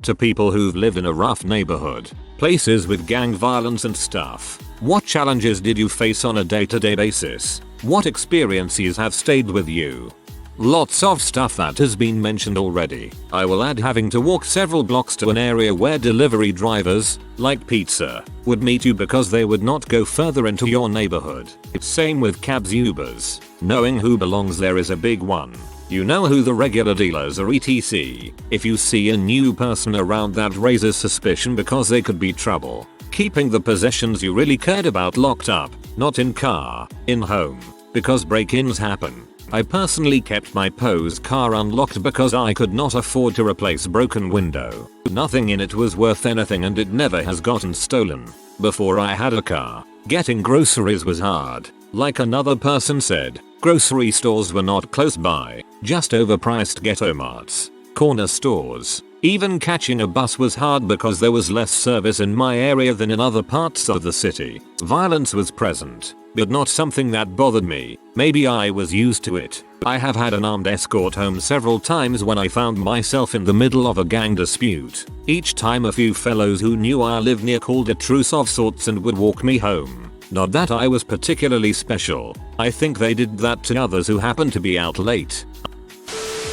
to people who've lived in a rough neighborhood, places with gang violence and stuff. What challenges did you face on a day-to-day basis? What experiences have stayed with you? Lots of stuff that has been mentioned already. I will add having to walk several blocks to an area where delivery drivers, like pizza, would meet you because they would not go further into your neighborhood. It's same with cabs, Ubers. Knowing who belongs there is a big one. You know who the regular dealers are, etc. If you see a new person around, that raises suspicion because they could be trouble. Keeping the possessions you really cared about locked up, not in car, in home, because break-ins happen. I personally kept my Poe's car unlocked because I could not afford to replace broken window. Nothing in it was worth anything and it never has gotten stolen. Before I had a car, getting groceries was hard. Like another person said, grocery stores were not close by, just overpriced ghetto marts, corner stores. Even catching a bus was hard because there was less service in my area than in other parts of the city. Violence was present, but not something that bothered me. Maybe I was used to it. I have had an armed escort home several times when I found myself in the middle of a gang dispute. Each time a few fellows who knew I lived near called a truce of sorts and would walk me home. Not that I was particularly special. I think they did that to others who happened to be out late.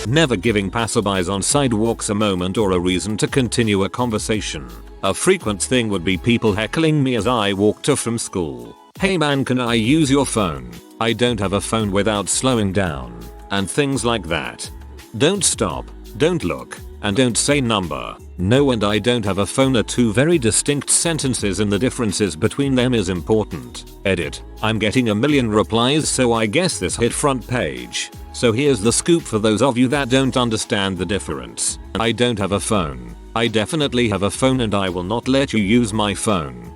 Never giving passerbys on sidewalks a moment or a reason to continue a conversation. A frequent thing would be people heckling me as I walked to from school. Hey man, can I use your phone? I don't have a phone, without slowing down. And things like that. Don't stop, don't look, and don't say number. No and I don't have a phone are two very distinct sentences and the differences between them is important. Edit. I'm getting a million replies, so I guess this hit front page. So here's the scoop for those of you that don't understand the difference. I don't have a phone. I definitely have a phone and I will not let you use my phone.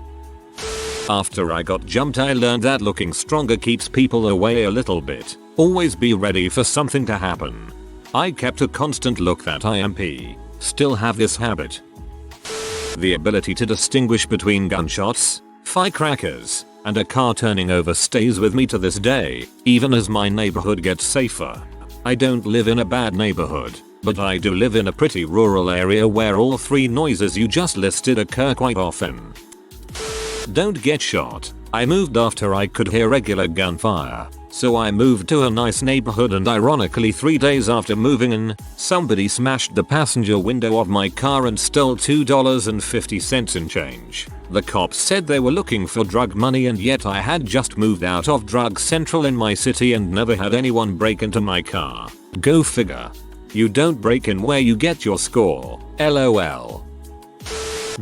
After I got jumped, I learned that looking stronger keeps people away a little bit. Always be ready for something to happen. I kept a constant look that IMP. Still have this habit. The ability to distinguish between gunshots, firecrackers, and a car turning over stays with me to this day, even as my neighborhood gets safer. I don't live in a bad neighborhood, but I do live in a pretty rural area where all three noises you just listed occur quite often. Don't get shot. I moved after I could hear regular gunfire, so I moved to a nice neighborhood, and ironically 3 days after moving in, somebody smashed the passenger window of my car and stole $2.50 in change. The cops said they were looking for drug money, and yet I had just moved out of Drug Central in my city and never had anyone break into my car. Go figure. You don't break in where you get your score. LOL.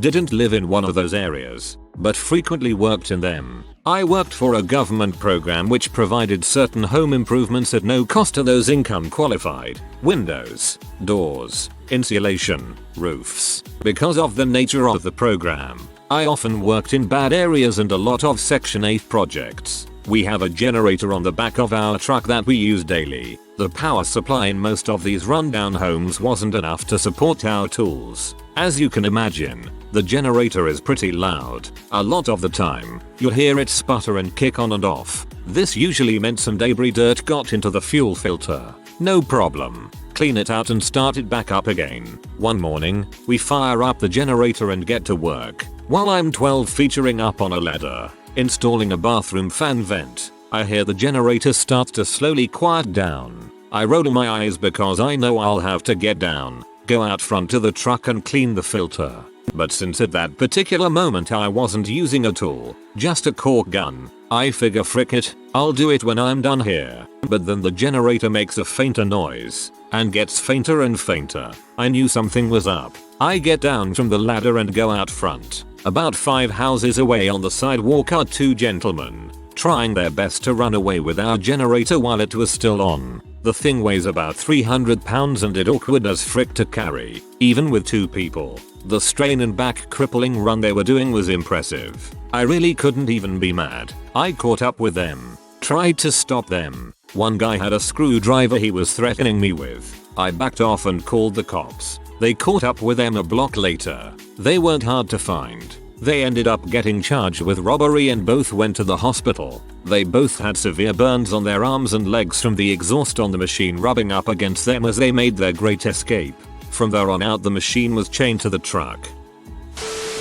Didn't live in one of those areas, but frequently worked in them. I worked for a government program which provided certain home improvements at no cost to those income qualified. Windows, doors, insulation, roofs. Because of the nature of the program, I often worked in bad areas and a lot of Section 8 projects. We have a generator on the back of our truck that we use daily. The power supply in most of these rundown homes wasn't enough to support our tools. As you can imagine, the generator is pretty loud. A lot of the time, you'll hear it sputter and kick on and off. This usually meant some debris dirt got into the fuel filter. No problem. Clean it out and start it back up again. One morning, we fire up the generator and get to work. While I'm 12 featuring up on a ladder, installing a bathroom fan vent, I hear the generator start to slowly quiet down. I roll my eyes because I know I'll have to get down, go out front to the truck and clean the filter. But since at that particular moment I wasn't using a tool, just a cork gun, I figure frick it, I'll do it when I'm done here. But then the generator makes a fainter noise, and gets fainter and fainter. I knew something was up. I get down from the ladder and go out front. About 5 houses away on the sidewalk are 2 gentlemen, trying their best to run away with our generator while it was still on. The thing weighs about 300 pounds and it awkward as frick to carry, even with 2 people. The strain and back crippling run they were doing was impressive. I really couldn't even be mad. I caught up with them, tried to stop them. One guy had a screwdriver he was threatening me with. I backed off and called the cops. They caught up with them a block later. They weren't hard to find. They ended up getting charged with robbery and both went to the hospital. They both had severe burns on their arms and legs from the exhaust on the machine rubbing up against them as they made their great escape. From there on out the machine was chained to the truck.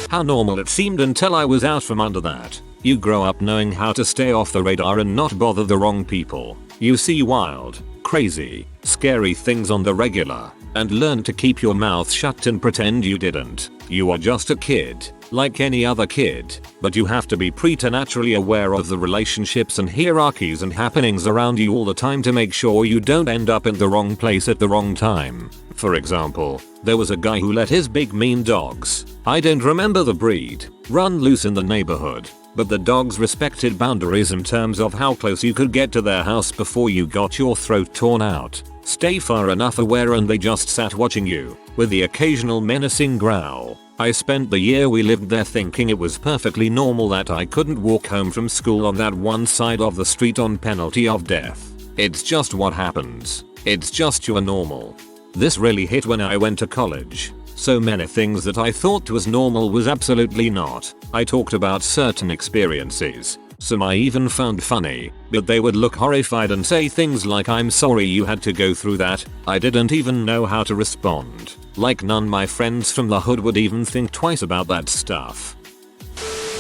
How normal it seemed until I was out from under that. You grow up knowing how to stay off the radar and not bother the wrong people. You see wild, crazy, scary things on the regular, and learn to keep your mouth shut and pretend you didn't. You are just a kid, like any other kid, but you have to be preternaturally aware of the relationships and hierarchies and happenings around you all the time to make sure you don't end up in the wrong place at the wrong time. For example, there was a guy who let his big mean dogs, I don't remember the breed, run loose in the neighborhood. But the dogs respected boundaries in terms of how close you could get to their house before you got your throat torn out. Stay far enough aware and they just sat watching you, with the occasional menacing growl. I spent the year we lived there thinking it was perfectly normal that I couldn't walk home from school on that one side of the street on penalty of death. It's just what happens. It's just your normal. This really hit when I went to college. So many things that I thought was normal was absolutely not. I talked about certain experiences, some I even found funny, but they would look horrified and say things like I'm sorry you had to go through that. I didn't even know how to respond. Like none my friends from the hood would even think twice about that stuff.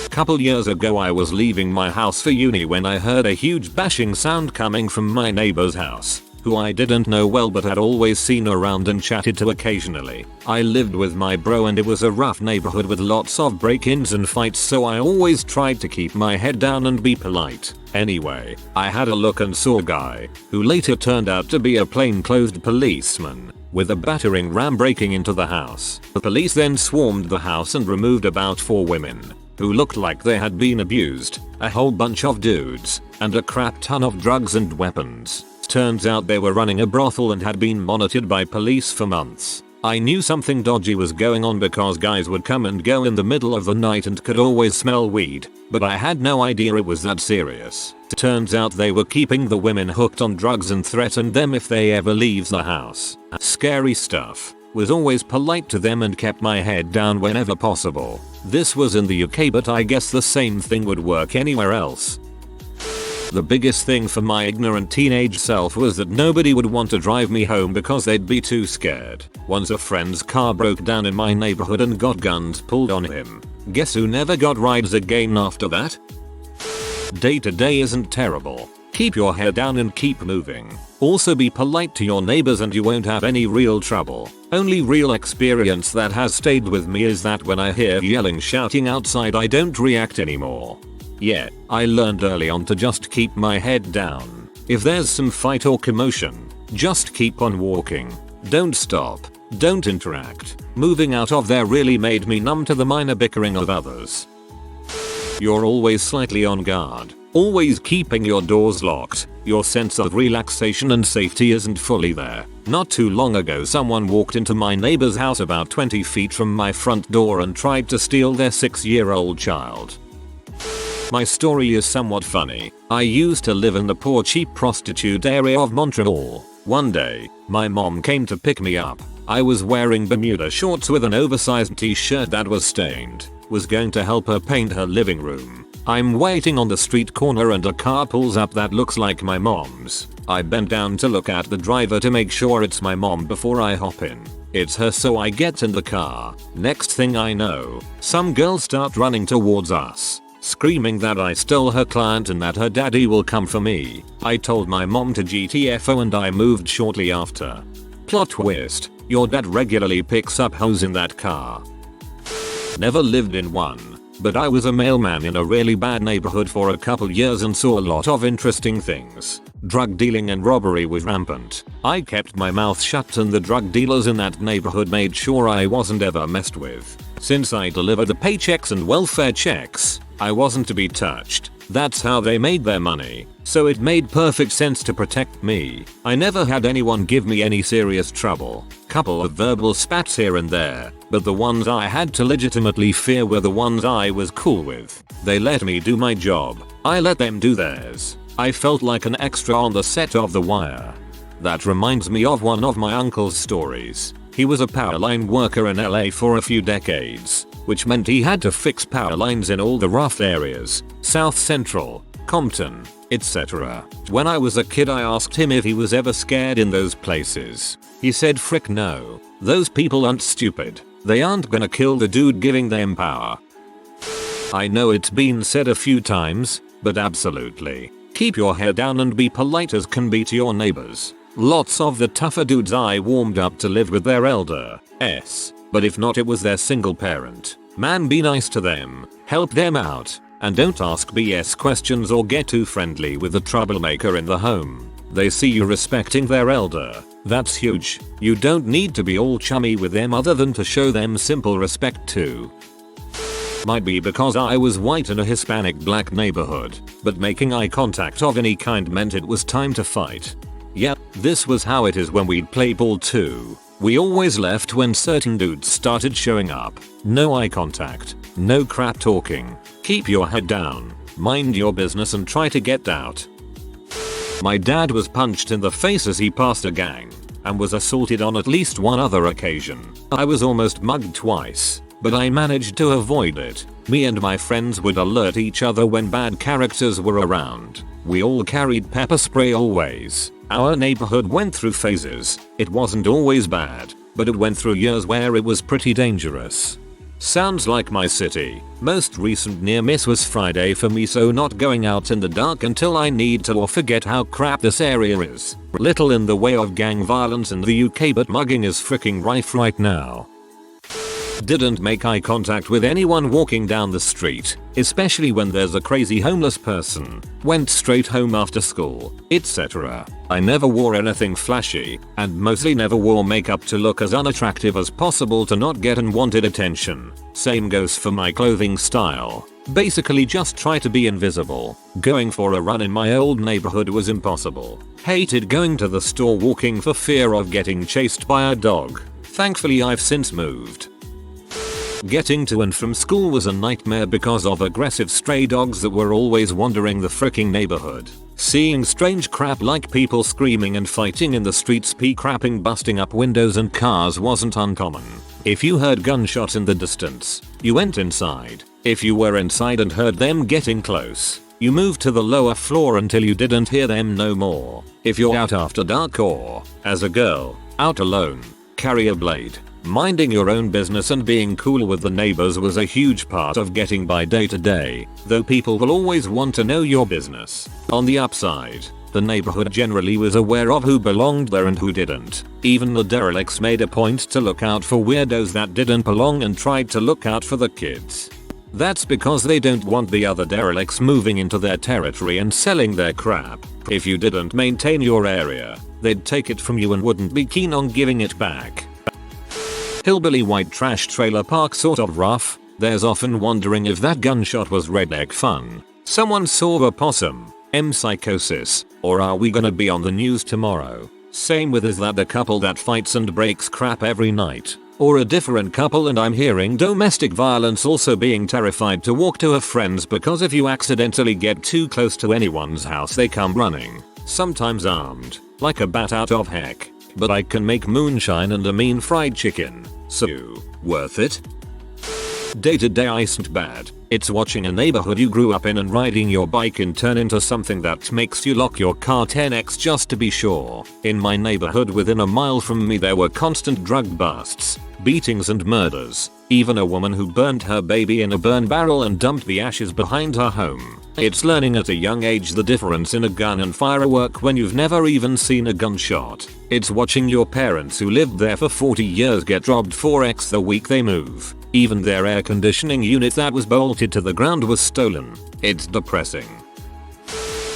Couple years ago I was leaving my house for uni when I heard a huge bashing sound coming from my neighbor's house, who I didn't know well but had always seen around and chatted to occasionally. I lived with my bro and it was a rough neighborhood with lots of break-ins and fights, so I always tried to keep my head down and be polite. Anyway, I had a look and saw a guy, who later turned out to be a plainclothes policeman, with a battering ram breaking into the house. The police then swarmed the house and removed about 4 women, who looked like they had been abused, a whole bunch of dudes, and a crap ton of drugs and weapons. Turns out they were running a brothel and had been monitored by police for months. I knew something dodgy was going on because guys would come and go in the middle of the night and could always smell weed, but I had no idea it was that serious. Turns out they were keeping the women hooked on drugs and threatened them if they ever leaves the house. Scary stuff. Was always polite to them and kept my head down whenever possible. This was in the UK, but I guess the same thing would work anywhere else. The biggest thing for my ignorant teenage self was that nobody would want to drive me home because they'd be too scared. Once a friend's car broke down in my neighborhood and got guns pulled on him. Guess who never got rides again after that? Day to day isn't terrible. Keep your head down and keep moving. Also be polite to your neighbors and you won't have any real trouble. Only real experience that has stayed with me is that when I hear yelling shouting outside I don't react anymore. Yeah, I learned early on to just keep my head down. If there's some fight or commotion, just keep on walking. Don't stop. Don't interact. Moving out of there really made me numb to the minor bickering of others. You're always slightly on guard. Always keeping your doors locked. Your sense of relaxation and safety isn't fully there. Not too long ago someone walked into my neighbor's house about 20 feet from my front door and tried to steal their 6-year-old child. My story is somewhat funny. I used to live in the poor cheap prostitute area of Montreal. One day, my mom came to pick me up. I was wearing Bermuda shorts with an oversized t-shirt that was stained. Was going to help her paint her living room. I'm waiting on the street corner and a car pulls up that looks like my mom's. I bend down to look at the driver to make sure it's my mom before I hop in. It's her, so I get in the car. Next thing I know, some girls start running towards us, screaming that I stole her client and that her daddy will come for me. I told my mom to GTFO and I moved shortly after. Plot twist, your dad regularly picks up hoes in that car. Never lived in one, but I was a mailman in a really bad neighborhood for a couple years and saw a lot of interesting things. Drug dealing and robbery was rampant. I kept my mouth shut and the drug dealers in that neighborhood made sure I wasn't ever messed with. Since I delivered the paychecks and welfare checks, I wasn't to be touched. That's how they made their money. So it made perfect sense to protect me. I never had anyone give me any serious trouble. Couple of verbal spats here and there, but the ones I had to legitimately fear were the ones I was cool with. They let me do my job. I let them do theirs. I felt like an extra on the set of The Wire. That reminds me of one of my uncle's stories. He was a power line worker in LA for a few decades, which meant he had to fix power lines in all the rough areas, South Central, Compton, etc. When I was a kid I asked him if he was ever scared in those places. He said frick no. Those people aren't stupid. They aren't gonna kill the dude giving them power. I know it's been said a few times, but absolutely. Keep your head down and be polite as can be to your neighbors. Lots of the tougher dudes I warmed up to live with their elder S. But if not, it was their single parent. Man, be nice to them, help them out, and don't ask BS questions or get too friendly with the troublemaker in the home. They see you respecting their elder. That's huge. You don't need to be all chummy with them other than to show them simple respect too. Might be because I was white in a Hispanic black neighborhood, but making eye contact of any kind meant it was time to fight. Yep, this was how it is when we'd play ball too. We always left when certain dudes started showing up. No eye contact, no crap talking. Keep your head down, mind your business and try to get out. My dad was punched in the face as he passed a gang, and was assaulted on at least one other occasion. I was almost mugged twice, but I managed to avoid it. Me and my friends would alert each other when bad characters were around. We all carried pepper spray always. Our neighborhood went through phases. It wasn't always bad, but it went through years where it was pretty dangerous. Sounds like my city. Most recent near miss was Friday for me, so not going out in the dark until I need to or forget how crap this area is. Little in the way of gang violence in the UK, but mugging is freaking rife right now. Didn't make eye contact with anyone walking down the street, especially when there's a crazy homeless person. Went straight home after school, etc. I never wore anything flashy, and mostly never wore makeup to look as unattractive as possible to not get unwanted attention. Same goes for my clothing style. Basically just try to be invisible. Going for a run in my old neighborhood was impossible. Hated going to the store walking for fear of getting chased by a dog. Thankfully I've since moved. Getting to and from school was a nightmare because of aggressive stray dogs that were always wandering the fricking neighborhood. Seeing strange crap like people screaming and fighting in the streets, crapping, busting up windows and cars wasn't uncommon. If you heard gunshots in the distance, you went inside. If you were inside and heard them getting close, you moved to the lower floor until you didn't hear them no more. If you're out after dark or, as a girl, out alone, carry a blade. Minding your own business and being cool with the neighbors was a huge part of getting by day to day, though people will always want to know your business. On the upside, the neighborhood generally was aware of who belonged there and who didn't. Even the derelicts made a point to look out for weirdos that didn't belong and tried to look out for the kids. That's because they don't want the other derelicts moving into their territory and selling their crap. If you didn't maintain your area, they'd take it from you and wouldn't be keen on giving it back. Hillbilly white trash trailer park sort of rough. There's often wondering if that gunshot was redneck fun. Someone saw a possum, psychosis, or are we gonna be on the news tomorrow? Same with is that the couple that fights and breaks crap every night, or a different couple, and I'm hearing domestic violence, also being terrified to walk to a friend's because if you accidentally get too close to anyone's house they come running, sometimes armed, like a bat out of heck. But I can make moonshine and a mean fried chicken, so worth it? Day to day isn't bad. It's watching a neighborhood you grew up in and riding your bike in turn into something that makes you lock your car 10x just to be sure. In my neighborhood within a mile from me there were constant drug busts, beatings and murders. Even a woman who burned her baby in a burn barrel and dumped the ashes behind her home. It's learning at a young age the difference in a gun and firework when you've never even seen a gunshot. It's watching your parents who lived there for 40 years get robbed 4x the week they move. Even their air conditioning unit that was bolted to the ground was stolen. It's depressing.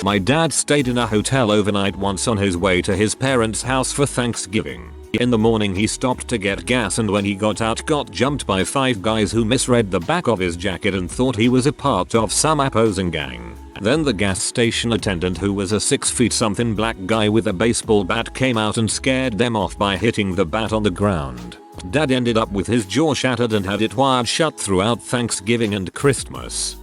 My dad stayed in a hotel overnight once on his way to his parents' house for Thanksgiving. In the morning he stopped to get gas, and when he got out got jumped by 5 guys who misread the back of his jacket and thought he was a part of some opposing gang. Then the gas station attendant, who was a 6'something black guy with a baseball bat, came out and scared them off by hitting the bat on the ground. Dad ended up with his jaw shattered and had it wired shut throughout Thanksgiving and Christmas.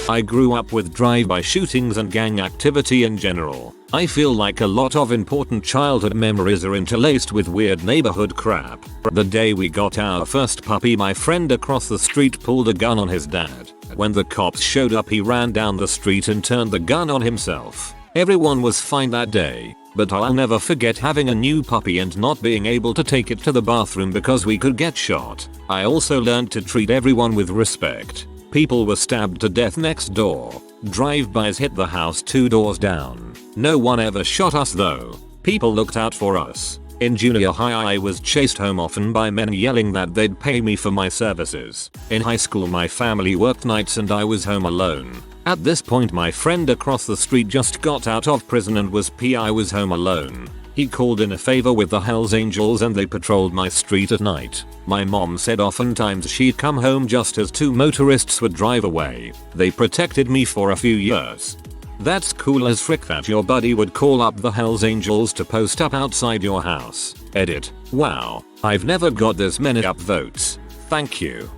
I grew up with drive-by shootings and gang activity in general. I feel like a lot of important childhood memories are interlaced with weird neighborhood crap. The day we got our first puppy, my friend across the street pulled a gun on his dad. When the cops showed up he ran down the street and turned the gun on himself. Everyone was fine that day, but I'll never forget having a new puppy and not being able to take it to the bathroom because we could get shot. I also learned to treat everyone with respect. People were stabbed to death next door. Drive-bys hit the house 2 doors down. No one ever shot us though. People looked out for us. In junior high I was chased home often by men yelling that they'd pay me for my services. In high school my family worked nights and I was home alone. At this point my friend across the street just got out of prison and was I was home alone. He called in a favor with the Hells Angels and they patrolled my street at night. My mom said oftentimes she'd come home just as 2 motorists would drive away. They protected me for a few years. That's cool as frick that your buddy would call up the Hells Angels to post up outside your house. Edit. Wow, I've never got this many upvotes. Thank you.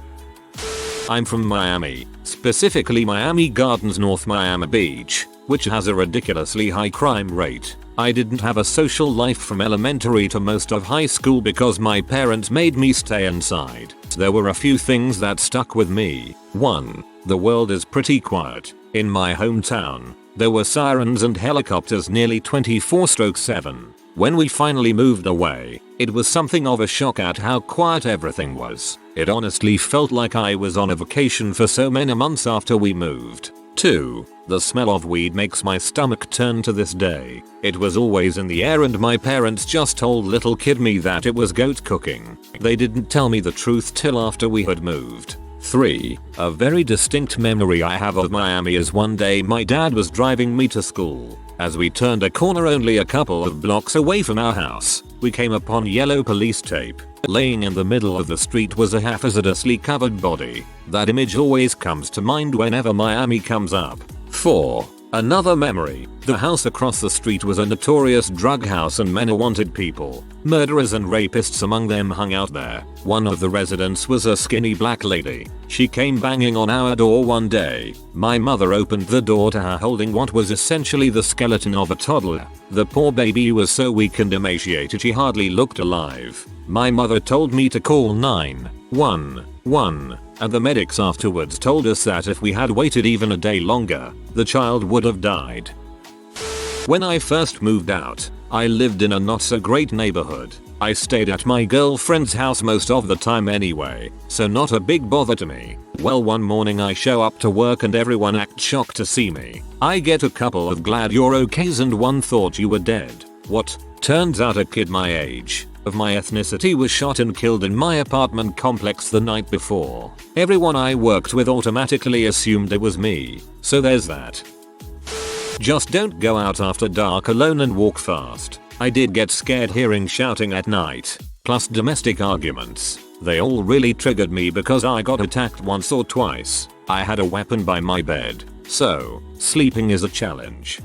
I'm from Miami, specifically Miami Gardens, North Miami Beach, which has a ridiculously high crime rate. I didn't have a social life from elementary to most of high school because my parents made me stay inside. There were a few things that stuck with me. 1. The world is pretty quiet. In my hometown, there were sirens and helicopters nearly 24/7. When we finally moved away, it was something of a shock at how quiet everything was. It honestly felt like I was on a vacation for so many months after we moved. 2. The smell of weed makes my stomach turn to this day. It was always in the air and my parents just told little kid me that it was goat cooking. They didn't tell me the truth till after we had moved. 3. A very distinct memory I have of Miami is one day my dad was driving me to school. As we turned a corner only a couple of blocks away from our house, we came upon yellow police tape. Laying in the middle of the street was a hazardously covered body. That image always comes to mind whenever Miami comes up. 4. Another memory. The house across the street was a notorious drug house and many wanted people. Murderers and rapists among them hung out there. One of the residents was a skinny black lady. She came banging on our door one day. My mother opened the door to her holding what was essentially the skeleton of a toddler. The poor baby was so weak and emaciated she hardly looked alive. My mother told me to call 911, and the medics afterwards told us that if we had waited even a day longer, the child would have died. When I first moved out, I lived in a not so great neighborhood. I stayed at my girlfriend's house most of the time anyway, so not a big bother to me. Well, one morning I show up to work and everyone acts shocked to see me. I get a couple of glad you're okays and one thought you were dead. What? Turns out a kid my age, of my ethnicity, was shot and killed in my apartment complex the night before. Everyone I worked with automatically assumed it was me, so there's that. Just don't go out after dark alone and walk fast. I did get scared hearing shouting at night, plus domestic arguments. They all really triggered me because I got attacked once or twice. I had a weapon by my bed, so sleeping is a challenge.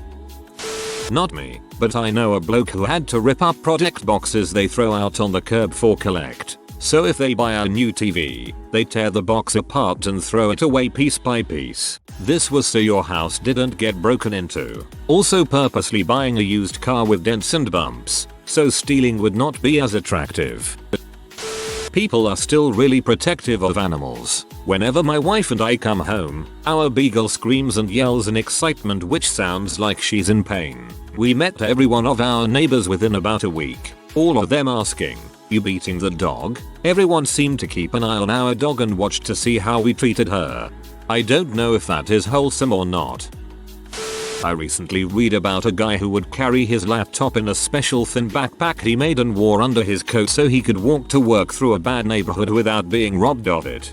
Not me, but I know a bloke who had to rip up product boxes they throw out on the curb for collect. So if they buy a new TV, they tear the box apart and throw it away piece by piece. This was so your house didn't get broken into. Also purposely buying a used car with dents and bumps, so stealing would not be as attractive. People are still really protective of animals. Whenever my wife and I come home, our beagle screams and yells in excitement, which sounds like she's in pain. We met every one of our neighbors within about a week. All of them asking, "You beating the dog?" Everyone seemed to keep an eye on our dog and watched to see how we treated her. I don't know if that is wholesome or not. I recently read about a guy who would carry his laptop in a special thin backpack he made and wore under his coat so he could walk to work through a bad neighborhood without being robbed of it.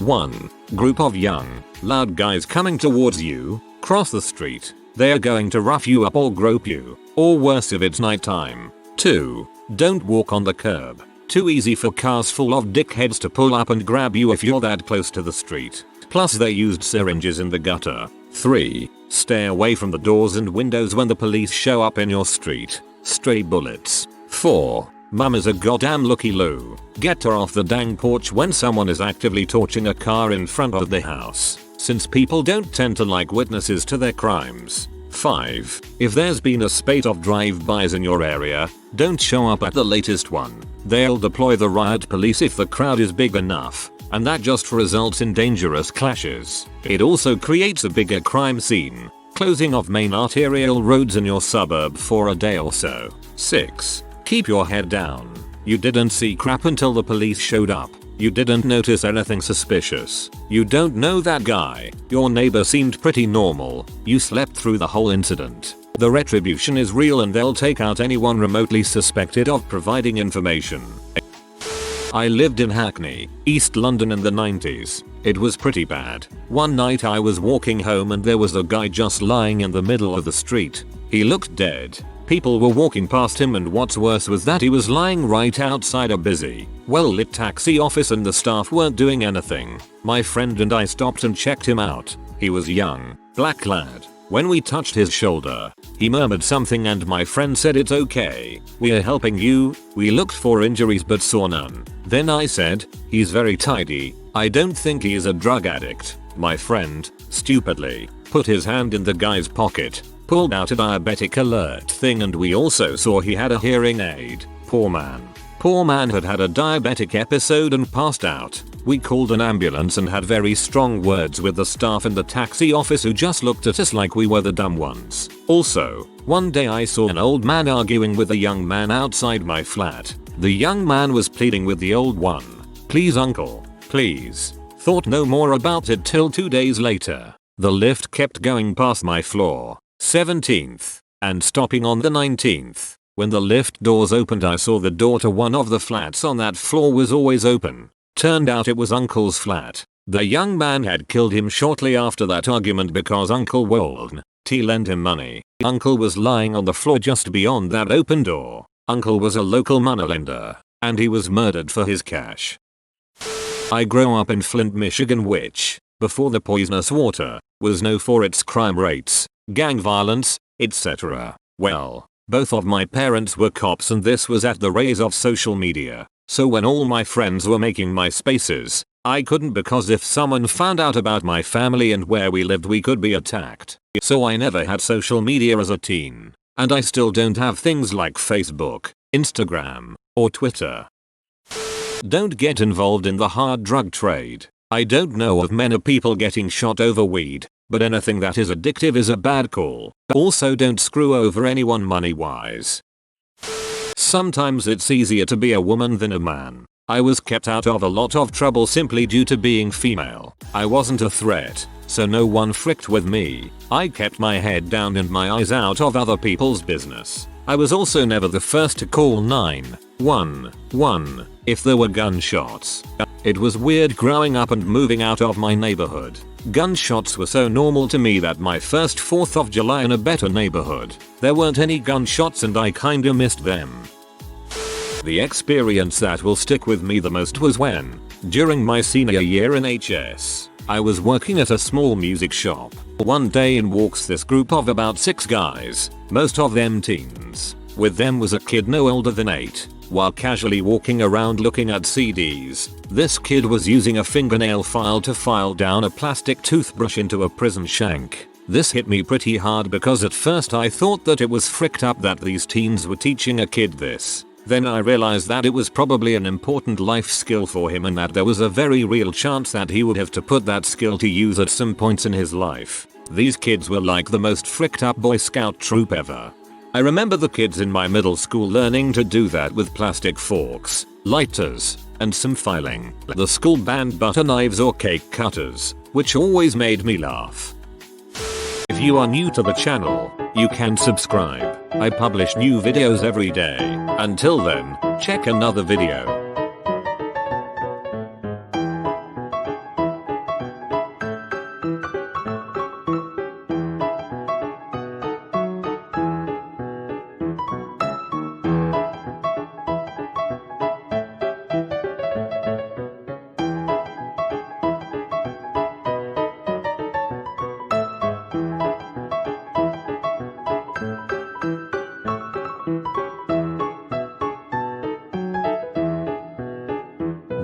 1. Group of young, loud guys coming towards you. Cross the street. They are going to rough you up or grope you, or worse if it's nighttime. 2. Don't walk on the curb. Too easy for cars full of dickheads to pull up and grab you if you're that close to the street. Plus they used syringes in the gutter. 3. Stay away from the doors and windows when the police show up in your street. Stray bullets. 4. Mum is a goddamn looky loo. Get her off the dang porch when someone is actively torching a car in front of the house, since people don't tend to like witnesses to their crimes. 5. If there's been a spate of drive-bys in your area, don't show up at the latest one. They'll deploy the riot police if the crowd is big enough, and that just results in dangerous clashes. It also creates a bigger crime scene. Closing off main arterial roads in your suburb for a day or so. 6. Keep your head down. You didn't see crap until the police showed up. You didn't notice anything suspicious. You don't know that guy. Your neighbor seemed pretty normal. You slept through the whole incident. The retribution is real and they'll take out anyone remotely suspected of providing information. I lived in Hackney, East London in the 90s. It was pretty bad. One night I was walking home and there was a guy just lying in the middle of the street. He looked dead. People were walking past him and what's worse was that he was lying right outside a busy, well-lit taxi office and the staff weren't doing anything. My friend and I stopped and checked him out. He was young, black-clad. When we touched his shoulder, he murmured something and my friend said it's okay, we're helping you. We looked for injuries but saw none. Then I said, he's very tidy, I don't think he's a drug addict. My friend, stupidly, put his hand in the guy's pocket, pulled out a diabetic alert thing and we also saw he had a hearing aid. Poor man. Poor man had had a diabetic episode and passed out. We called an ambulance and had very strong words with the staff in the taxi office who just looked at us like we were the dumb ones. Also, one day I saw an old man arguing with a young man outside my flat. The young man was pleading with the old one. Please uncle, please. Thought no more about it till 2 days later. The lift kept going past my floor, 17th, and stopping on the 19th. When the lift doors opened I saw the door to one of the flats on that floor was always open. Turned out it was uncle's flat. The young man had killed him shortly after that argument because uncle wouldn't lend him money. Uncle was lying on the floor just beyond that open door. Uncle was a local moneylender, and he was murdered for his cash. I grew up in Flint, Michigan which, before the poisonous water, was known for its crime rates, gang violence, etc. Well, both of my parents were cops and this was at the rise of social media. So when all my friends were making MySpaces, I couldn't because if someone found out about my family and where we lived we could be attacked. So I never had social media as a teen. And I still don't have things like Facebook, Instagram, or Twitter. Don't get involved in the hard drug trade. I don't know of many people getting shot over weed, but anything that is addictive is a bad call. Also don't screw over anyone money-wise. Sometimes it's easier to be a woman than a man. I was kept out of a lot of trouble simply due to being female. I wasn't a threat, so no one fricked with me. I kept my head down and my eyes out of other people's business. I was also never the first to call 911 if there were gunshots. It was weird growing up and moving out of my neighborhood. Gunshots were so normal to me that my first 4th of July in a better neighborhood, there weren't any gunshots and I kinda missed them. The experience that will stick with me the most was when, during my senior year in HS, I was working at a small music shop. One day in walks this group of about 6 guys, most of them teens. With them was a kid no older than 8. While casually walking around looking at CDs, this kid was using a fingernail file to file down a plastic toothbrush into a prison shank. This hit me pretty hard because at first I thought that it was fricked up that these teens were teaching a kid this. Then I realized that it was probably an important life skill for him and that there was a very real chance that he would have to put that skill to use at some points in his life. These kids were like the most fricked up Boy Scout troop ever. I remember the kids in my middle school learning to do that with plastic forks, lighters, and some filing. The school banned butter knives or cake cutters, which always made me laugh. If you are new to the channel, you can subscribe. I publish new videos every day. Until then, check another video.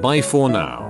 Bye for now.